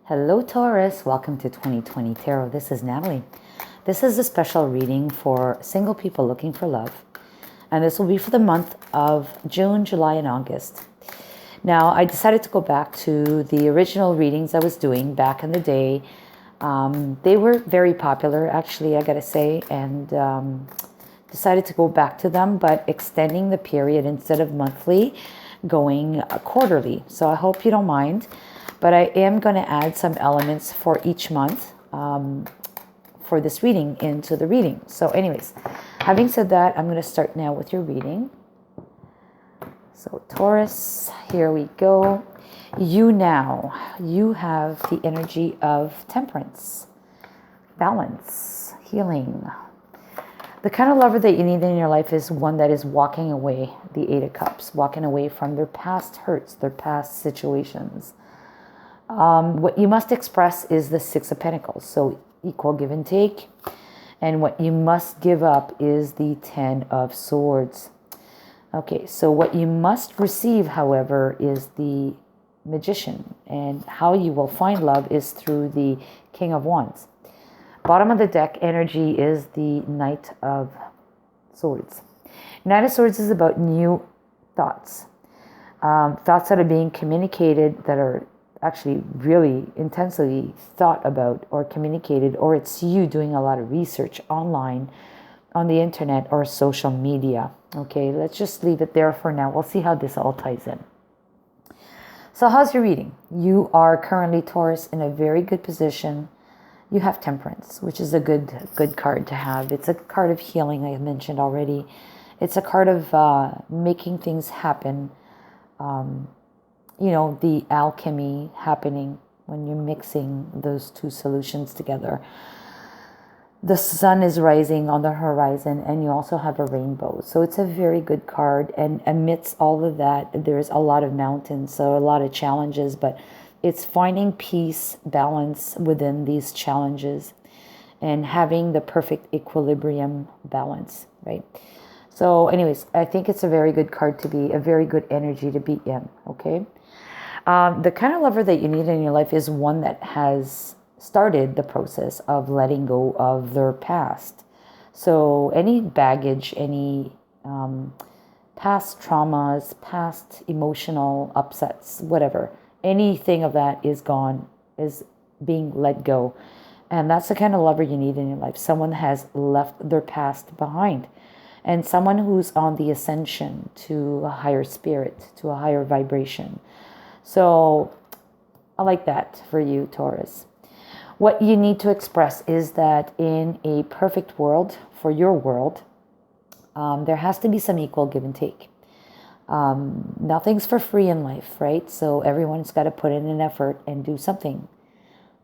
Hello Taurus, welcome to 2020 Tarot. This is Natalie. This is a special reading for single people looking for love. And this will be for the month of June, July, and August. Now, I decided to go back to the original readings I was doing back in the day. They were very popular, actually, I gotta say, and decided to go back to them, but extending the period instead of monthly, going quarterly. So I hope you don't mind. But I am going to add some elements for each month for this reading into the reading. So anyways, having said that, I'm going to start now with your reading. So Taurus, here we go. You have the energy of temperance, balance, healing. The kind of lover that you need in your life is one that is walking away, the Eight of Cups, walking away from their past hurts, their past situations. What you must express is the Six of Pentacles, so equal give and take. And what you must give up is the Ten of Swords. Okay, so what you must receive, however, is the Magician. And how you will find love is through the King of Wands. Bottom of the deck energy is the Knight of Swords. Knight of Swords is about new thoughts. Thoughts that are being communicated, that are actually really intensely thought about or communicated, or it's you doing a lot of research online, on the internet, or social media. Okay, let's just leave it there for now. We'll see how this all ties in. So how's your reading? You are currently, Taurus, in a very good position. You have Temperance, which is a good card to have. It's a card of healing, I mentioned already. It's a card of making things happen. The alchemy happening when you're mixing those two solutions together. The sun is rising on the horizon, and you also have a rainbow. So it's a very good card. And amidst all of that, there's a lot of mountains, so a lot of challenges, but it's finding peace, balance within these challenges, and having the perfect equilibrium balance, right? So anyways, I think it's a very good card to be, a very good energy to be in, okay? The kind of lover that you need in your life is one that has started the process of letting go of their past. So any baggage, any past traumas, past emotional upsets, whatever, anything of that is gone, is being let go. And that's the kind of lover you need in your life. Someone that has left their past behind. And someone who's on the ascension to a higher spirit, to a higher vibration. So I like that for you, Taurus. What you need to express is that in a perfect world, for your world, there has to be some equal give and take. Nothing's for free in life, right? So everyone's got to put in an effort and do something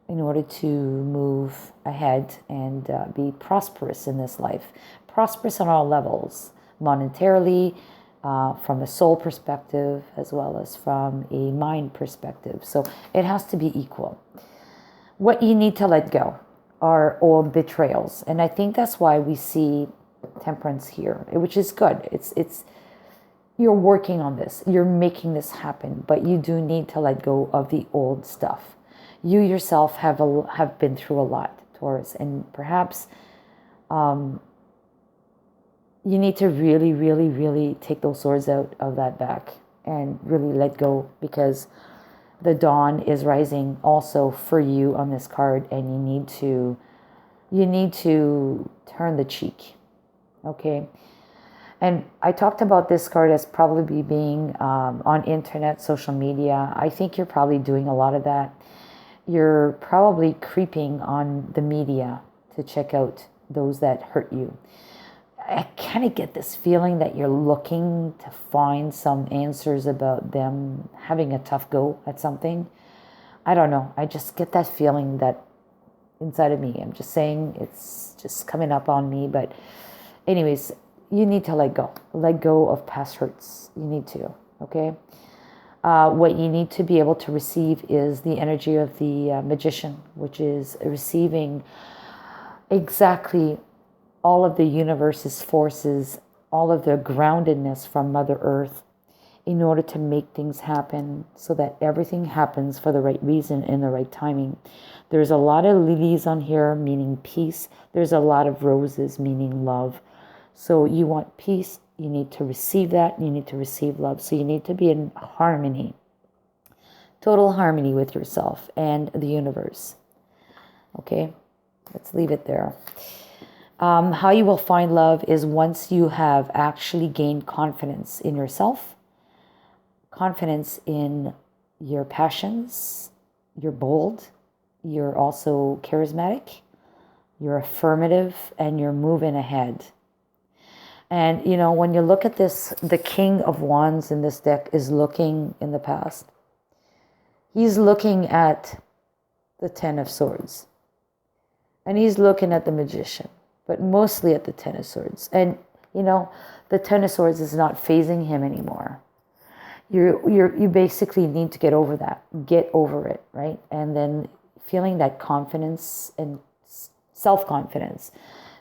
in order to move ahead and be prosperous in this life. Prosperous on all levels, monetarily, from a soul perspective, as well as from a mind perspective. So it has to be equal. What you need to let go are old betrayals. And I think that's why we see Temperance here, which is good. It's you're working on this. You're making this happen. But you do need to let go of the old stuff. You yourself have been through a lot, Taurus. And perhaps you need to really, really, really take those swords out of that back and really let go, because the dawn is rising also for you on this card, and you need to turn the cheek. Okay. And I talked about this card as probably being on internet, social media. I think you're probably doing a lot of that. You're probably creeping on the media to check out those that hurt you. I kind of get this feeling that you're looking to find some answers about them having a tough go at something. I don't know. I just get that feeling that inside of me. I'm just saying, it's just coming up on me. But anyways, you need to let go. Let go of past hurts. You need to, okay? What you need to be able to receive is the energy of the Magician, which is receiving exactly all of the universe's forces, all of the groundedness from Mother Earth, in order to make things happen so that everything happens for the right reason in the right timing. There's a lot of lilies on here, meaning peace. There's a lot of roses, meaning love. So you want peace, you need to receive that, you need to receive love. So you need to be in harmony, total harmony with yourself and the universe. Okay, let's leave it there. How you will find love is once you have actually gained confidence in yourself, confidence in your passions, you're bold, you're also charismatic, you're affirmative, and you're moving ahead. And, you know, when you look at this, the King of Wands in this deck is looking in the past. He's looking at the Ten of Swords. And he's looking at the Magician, but mostly at the Ten of Swords. And, you know, the Ten of Swords is not phasing him anymore. You basically need to get over that. Get over it, right? And then feeling that confidence and self-confidence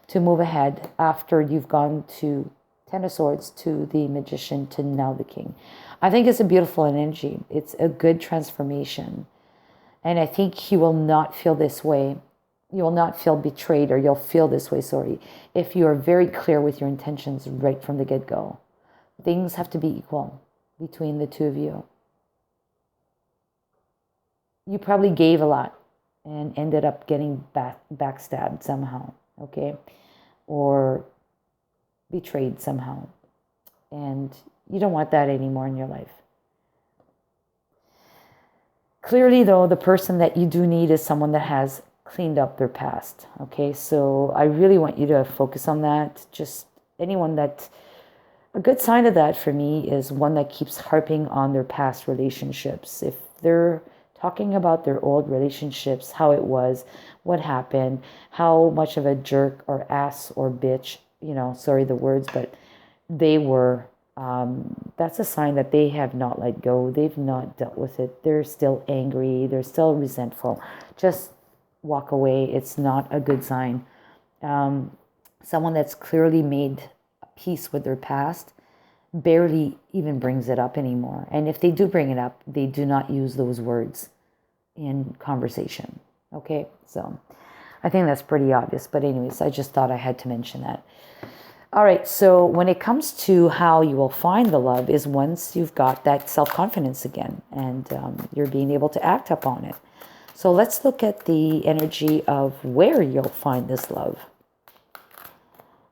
to move ahead after you've gone to Ten of Swords, to the Magician, to now the King. I think it's a beautiful energy. It's a good transformation. And I think you will not feel this way. You will not feel betrayed, or you'll feel this way, if you are very clear with your intentions right from the get-go. Things have to be equal between the two of you. You probably gave a lot and ended up getting backstabbed somehow, okay? Or betrayed somehow. And you don't want that anymore in your life. Clearly, though, the person that you do need is someone that has cleaned up their past, okay? So I really want you to focus on that. Just anyone that... A good sign of that for me is one that keeps harping on their past relationships. If they're talking about their old relationships, how it was, what happened, how much of a jerk or ass or bitch, you know, sorry the words, but they were, that's a sign that they have not let go. They've not dealt with it. They're still angry. They're still resentful. Just walk away. It's not a good sign. Someone that's clearly made peace with their past barely even brings it up anymore. And if they do bring it up, they do not use those words in conversation. Okay, so I think that's pretty obvious. But anyways, I just thought I had to mention that. All right, so when it comes to how you will find the love is once you've got that self-confidence again and you're being able to act upon it. So let's look at the energy of where you'll find this love.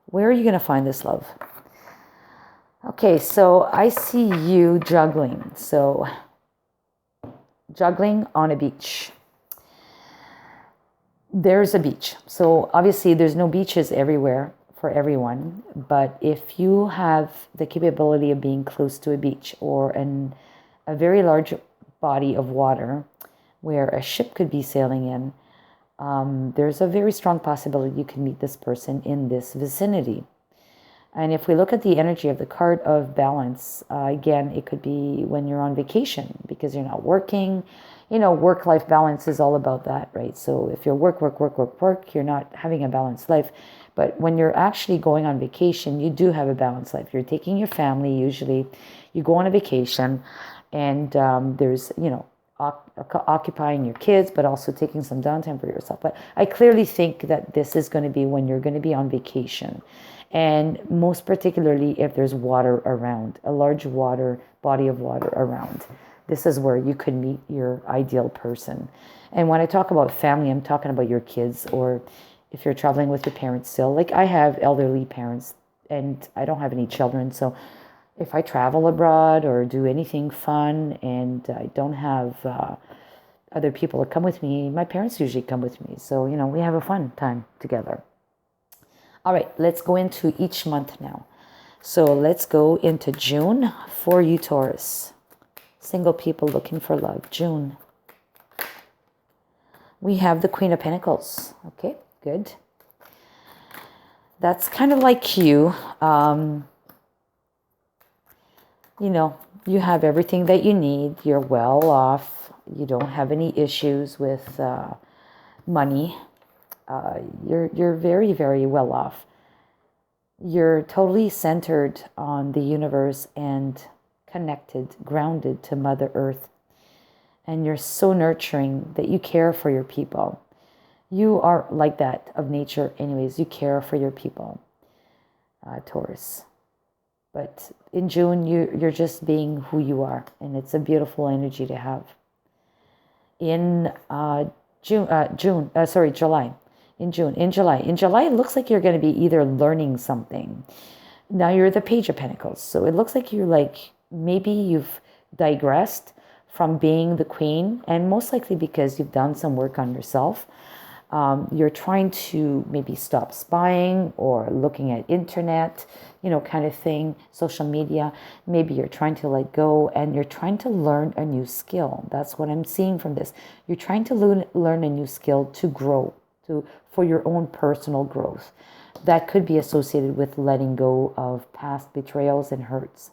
Where are you going to find this love? Okay, so I see you juggling. So juggling on a beach. There's a beach. So obviously there's no beaches everywhere for everyone. But if you have the capability of being close to a beach or a very large body of water where a ship could be sailing in, there's a very strong possibility you can meet this person in this vicinity. And if we look at the energy of the card of balance, again, it could be when you're on vacation because you're not working. You know, work-life balance is all about that, right? So if you're work, you're not having a balanced life. But when you're actually going on vacation, you do have a balanced life. You're taking your family, usually. You go on a vacation, and there's, you know, occupying your kids, but also taking some downtime for yourself. But I clearly think that this is going to be when you're going to be on vacation. And most particularly if there's water around, a large body of water around. This is where you could meet your ideal person. And when I talk about family, I'm talking about your kids, or if you're traveling with your parents still. Like I have elderly parents and I don't have any children. So if I travel abroad or do anything fun and I don't have other people that come with me, my parents usually come with me. So, you know, we have a fun time together. All right, let's go into each month now. So let's go into June for you, Taurus. Single people looking for love. June. We have the Queen of Pentacles. Okay, good. That's kind of like you. You know, you have everything that you need. You're well off. You don't have any issues with money. You're very, very well off. You're totally centered on the universe and connected, grounded to Mother Earth. And you're so nurturing that you care for your people. You are like that of nature anyways. You care for your people, Taurus. But in June, you're just being who you are. And it's a beautiful energy to have. In July. In July, it looks like you're going to be either learning something. Now you're the Page of Pentacles. So it looks like you're like, maybe you've digressed from being the queen, and most likely because you've done some work on yourself. You're trying to maybe stop spying or looking at internet, kind of thing, social media. Maybe you're trying to let go and you're trying to learn a new skill. That's what I'm seeing from this. You're trying to learn a new skill to grow, for your own personal growth. That could be associated with letting go of past betrayals and hurts.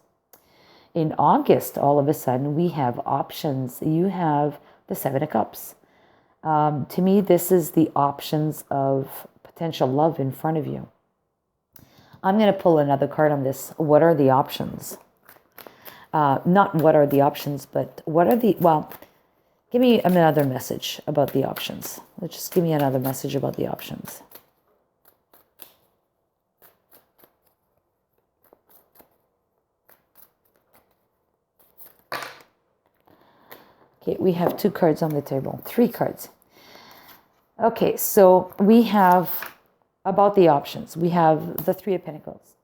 In August, all of a sudden, we have options. You have the Seven of Cups. To me, this is the options of potential love in front of you. I'm going to pull another card on this. What are the options? Not what are the options, but give me another message about the options. Just give me another message about the options. Okay, we have 2 cards on the table. 3 cards. Okay, so we have about the options. We have the 3 of Pentacles.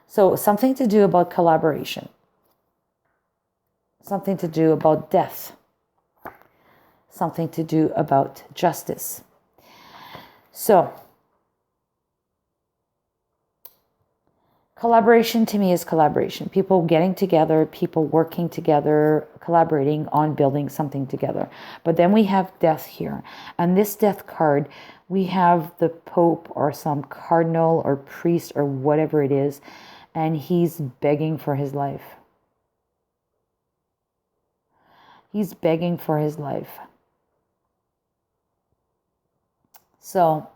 So something to do about collaboration. Something to do about death. Something to do about justice. So, collaboration to me is collaboration. People getting together, people working together, collaborating on building something together. But then we have death here. And this death card, we have the Pope or some cardinal or priest or whatever it is, and he's begging for his life. He's begging for his life. So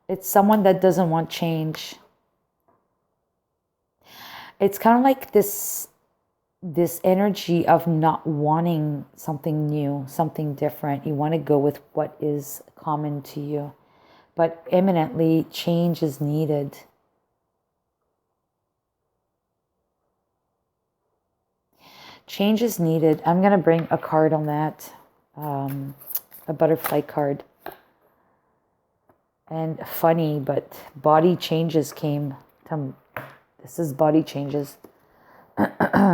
it's someone that doesn't want change. It's kind of like this energy of not wanting something new, something different. You want to go with what is common to you. But imminently, change is needed. Change is needed. I'm going to bring a card on that, a butterfly card. And funny, but body changes came. This is body changes.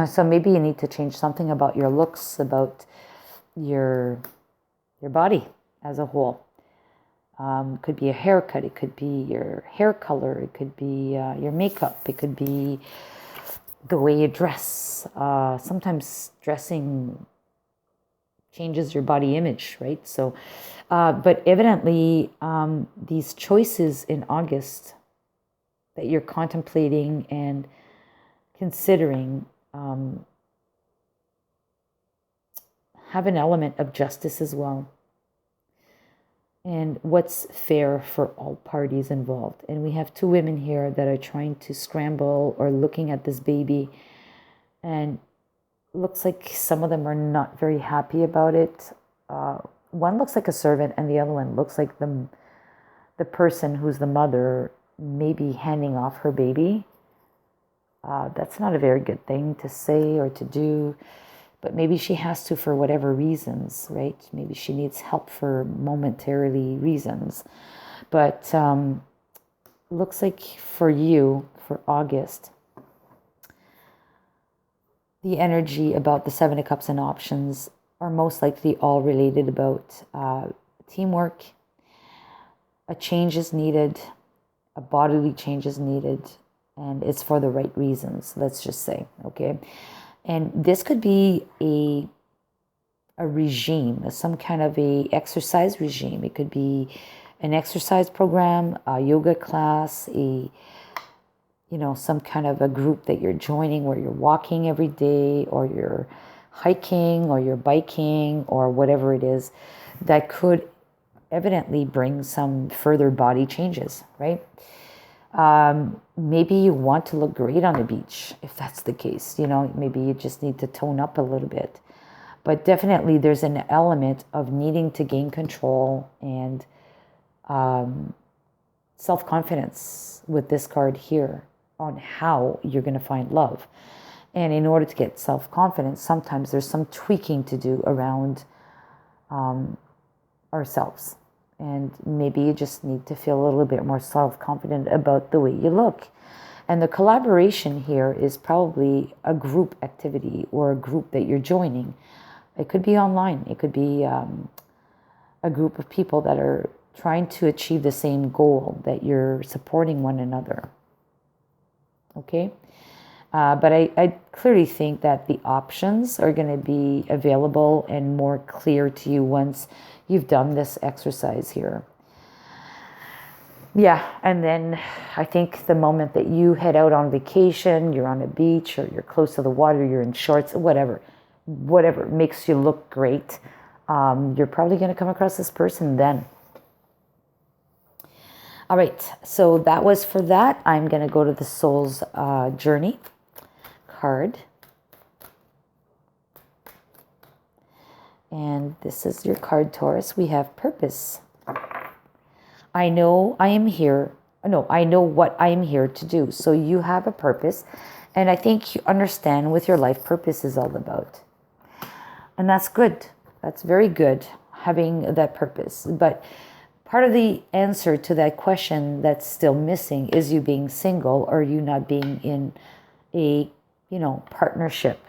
So maybe you need to change something about your looks, about your body as a whole. Could be a haircut. It could be your hair color. It could be your makeup. It could be the way you dress. Sometimes dressing changes your body image, right? So, but evidently, these choices in August that you're contemplating and considering have an element of justice as well. And what's fair for all parties involved. And we have 2 women here that are trying to scramble or looking at this baby. And looks like some of them are not very happy about it. One looks like a servant and the other one looks like the person who's the mother maybe handing off her baby. That's not a very good thing to say or to do, but maybe she has to for whatever reasons, right? Maybe she needs help for momentarily reasons. But looks like for you, for August, the energy about the 7 of Cups and options are most likely all related about teamwork. A change is needed. A bodily change is needed, and it's for the right reasons, let's just say, okay? And this could be a regime, some kind of a exercise regime. It could be an exercise program, a yoga class, some kind of a group that you're joining where you're walking every day, or you're hiking, or you're biking, or whatever it is that could evidently bring some further body changes, right? Maybe you want to look great on the beach, if that's the case. Maybe you just need to tone up a little bit. But definitely there's an element of needing to gain control and self-confidence with this card here on how you're going to find love. And in order to get self-confidence, sometimes there's some tweaking to do around ourselves. And maybe you just need to feel a little bit more self-confident about the way you look. And the collaboration here is probably a group activity or a group that you're joining. It could be online. It could be a group of people that are trying to achieve the same goal, that you're supporting one another. Okay? But I clearly think that the options are going to be available and more clear to you once you've done this exercise here. Yeah, and then I think the moment that you head out on vacation, you're on a beach or you're close to the water, you're in shorts, whatever makes you look great, you're probably going to come across this person then. All right, so that was for that. I'm going to go to the Soul's Journey card. And this is your card, Taurus. We have purpose. I know I am here. No, I know what I am here to do. So you have a purpose. And I think you understand what your life purpose is all about. And that's good. That's very good, having that purpose. But part of the answer to that question that's still missing is you being single or you not being in a, partnership,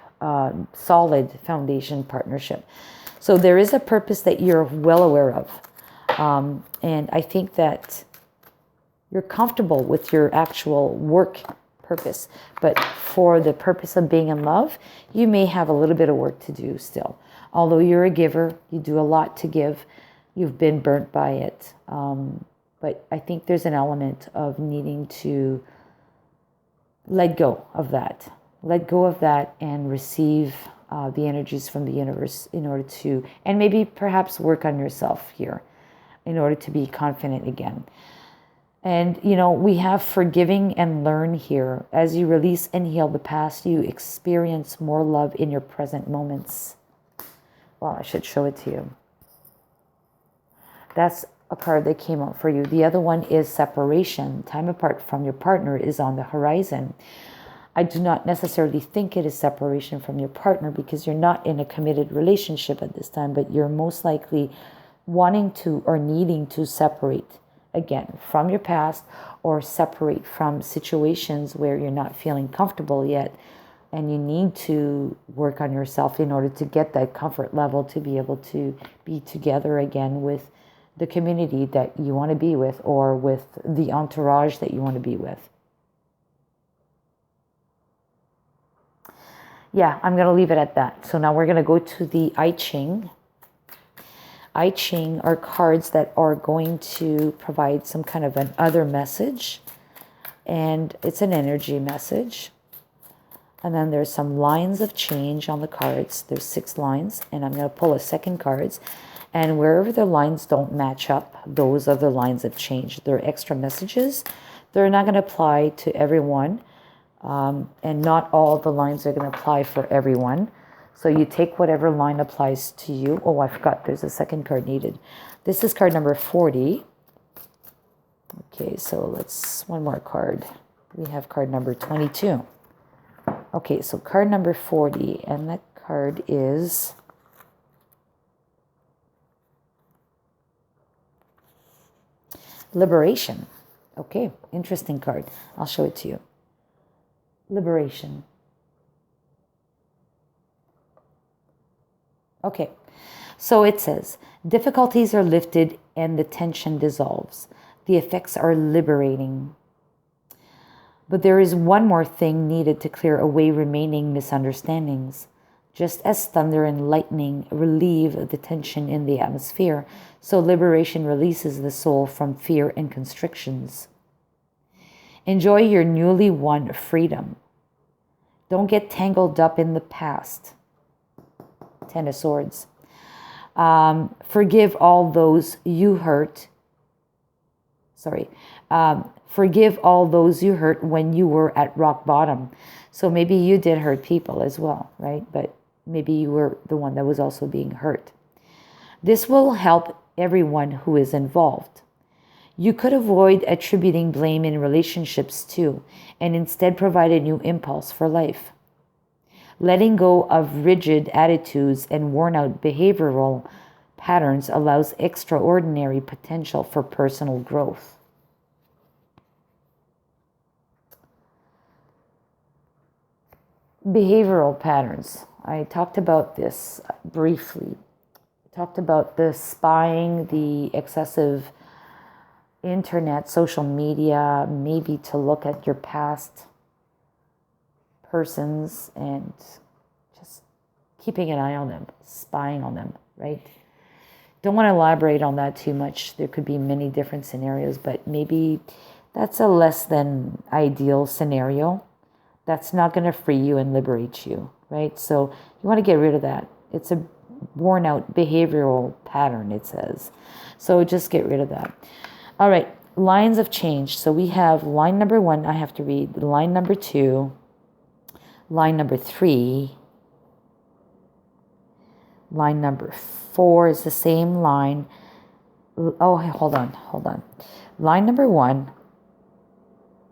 solid foundation partnership. So there is a purpose that you're well aware of. And I think that you're comfortable with your actual work purpose. But for the purpose of being in love, you may have a little bit of work to do still. Although you're a giver, you do a lot to give. You've been burnt by it. But I think there's an element of needing to let go of that. Let go of that and receive the energies from the universe in order to, and maybe perhaps work on yourself here in order to be confident again. And, we have forgiving and learn here. As you release and heal the past, you experience more love in your present moments. Well, I should show it to you. That's a card that came out for you. The other one is separation. Time apart from your partner is on the horizon. I do not necessarily think it is separation from your partner because you're not in a committed relationship at this time, but you're most likely wanting to or needing to separate again from your past or separate from situations where you're not feeling comfortable yet. And you need to work on yourself in order to get that comfort level to be able to be together again with the community that you want to be with or with the entourage that you want to be with. Yeah, I'm going to leave it at that. So now we're going to go to the I Ching. I Ching are cards that are going to provide some kind of an other message. And it's an energy message. And then there's some lines of change on the cards. There's 6 lines. And I'm going to pull a second cards. And wherever the lines don't match up, those are the lines of change. They're extra messages. They're not going to apply to everyone. And not all the lines are going to apply for everyone. So you take whatever line applies to you. Oh, I forgot. There's a second card needed. This is card number 40. Okay, so one more card. We have card number 22. Okay, so card number 40. And that card is Liberation. Okay, interesting card. I'll show it to you. Liberation. Okay, so it says, difficulties are lifted and the tension dissolves. The effects are liberating. But there is one more thing needed to clear away remaining misunderstandings. Just as thunder and lightning relieve the tension in the atmosphere, so liberation releases the soul from fear and constrictions. Enjoy your newly won freedom. Don't get tangled up in the past. 10 of Swords. Forgive all those you hurt Forgive all those you hurt when you were at rock bottom. So maybe you did hurt people as well, right? But maybe you were the one that was also being hurt. This will help everyone who is involved. You could avoid attributing blame in relationships too, and instead provide a new impulse for life. Letting go of rigid attitudes and worn out behavioral patterns allows extraordinary potential for personal growth. Behavioral patterns. I talked about this briefly. I talked about the spying, the excessive internet, social media, maybe to look at your past persons and just keeping an eye on them, spying on them, right? Don't want to elaborate on that too much. There could be many different scenarios, but maybe that's a less than ideal scenario. That's not going to free you and liberate you, right? So you want to get rid of that. It's a worn out behavioral pattern, it says. So just get rid of that. All right, lines of change. So we have line number 1, I have to read. Line number 2, line number 3, line number 4 is the same line. Oh, hold on. Line number 1,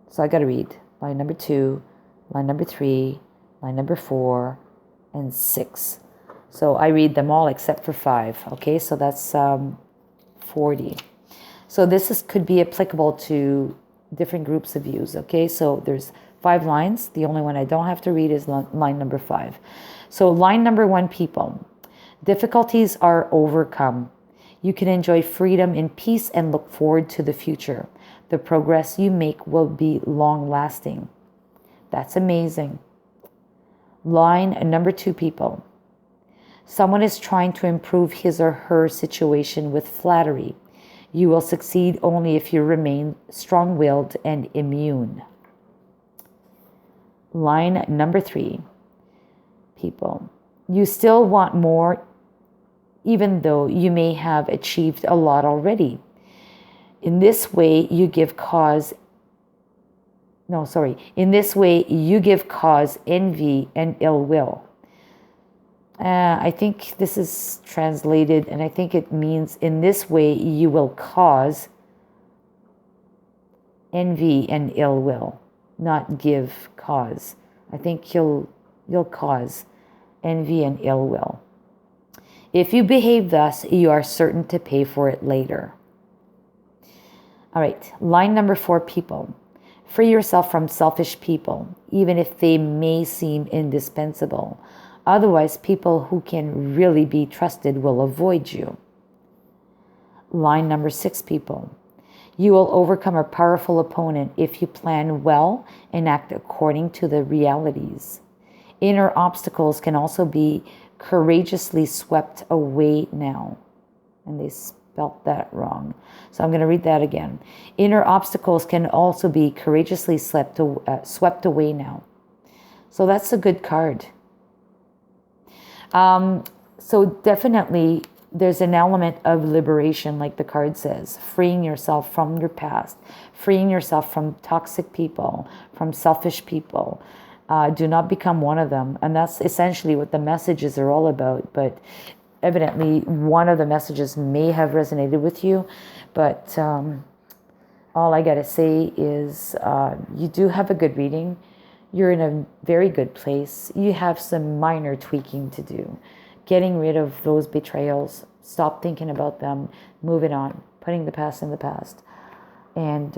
so I got to read. Line number 2, line number 3, line number 4, and 6. So I read them all except for 5. Okay, so that's 40. So this could be applicable to different groups of views. Okay, so there's 5 lines. The only one I don't have to read is line number 5. So line number 1, people. Difficulties are overcome. You can enjoy freedom in peace and look forward to the future. The progress you make will be long-lasting. That's amazing. Line number 2, people. Someone is trying to improve his or her situation with flattery. You will succeed only if you remain strong-willed and immune. Line number 3, people. You still want more, even though you may have achieved a lot already. In this way, you give cause envy and ill will. I think this is translated, and I think it means in this way you will cause envy and ill will, not give cause. I think you'll cause envy and ill will. If you behave thus, you are certain to pay for it later. All right, line number 4, people. Free yourself from selfish people, even if they may seem indispensable. Otherwise, people who can really be trusted will avoid you. Line number 6, people. You will overcome a powerful opponent if you plan well and act according to the realities. Inner obstacles can also be courageously swept away now. And they spelt that wrong. So I'm going to read that again. Inner obstacles can also be courageously swept away now. So that's a good card. So definitely there's an element of liberation, like the card says, freeing yourself from your past, freeing yourself from toxic people, from selfish people. Do not become one of them. And that's essentially what the messages are all about. But evidently one of the messages may have resonated with you. But all I got to say is you do have a good reading. You're in a very good place. You have some minor tweaking to do. Getting rid of those betrayals. Stop thinking about them. Moving on. Putting the past in the past. And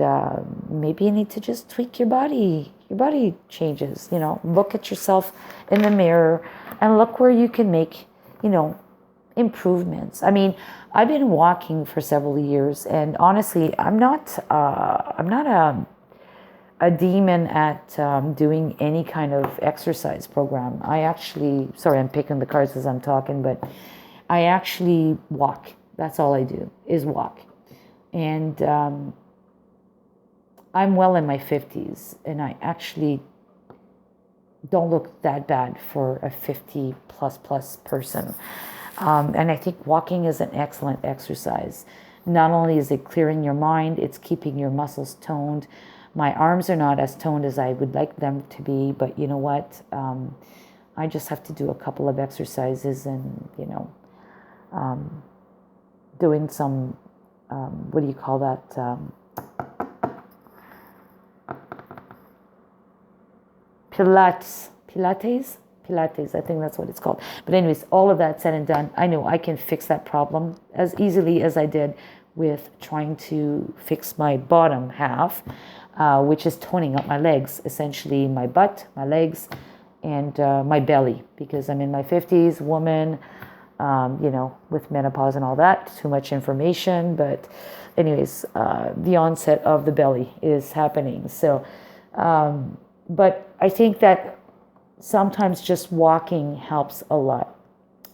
maybe you need to just tweak your body. Your body changes. Look at yourself in the mirror and look where you can make, improvements. I mean, I've been walking for several years, and honestly, I'm not a demon at doing any kind of exercise program. I'm picking the cards as I'm talking, but I actually walk. That's all I do is walk. And I'm well in my 50s, and I actually don't look that bad for a 50 plus person. And I think walking is an excellent exercise. not only is it clearing your mind, it's keeping your muscles toned. My arms are not as toned as I would like them to be, but you know what? I just have to do a couple of exercises and, doing some, what do you call that? Pilates, I think that's what it's called. But anyways, all of that said and done, I know I can fix that problem as easily as I did with trying to fix my bottom half, which is toning up my legs, essentially my butt, my legs, and my belly, because I'm in my 50s, woman, with menopause and all that, too much information. But anyways, the onset of the belly is happening. So, but I think that sometimes just walking helps a lot.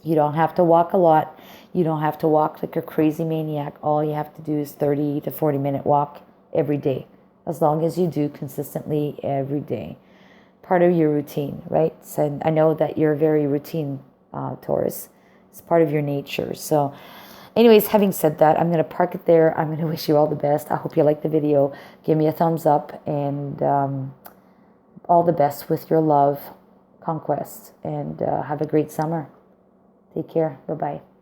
You don't have to walk a lot. You don't have to walk like a crazy maniac. All you have to do is 30 to 40-minute walk every day, as long as you do consistently every day. Part of your routine, right? So I know that you're very routine, Taurus. It's part of your nature. So anyways, having said that, I'm going to park it there. I'm going to wish you all the best. I hope you liked the video. Give me a thumbs up, and all the best with your love conquest, and have a great summer. Take care. Bye-bye.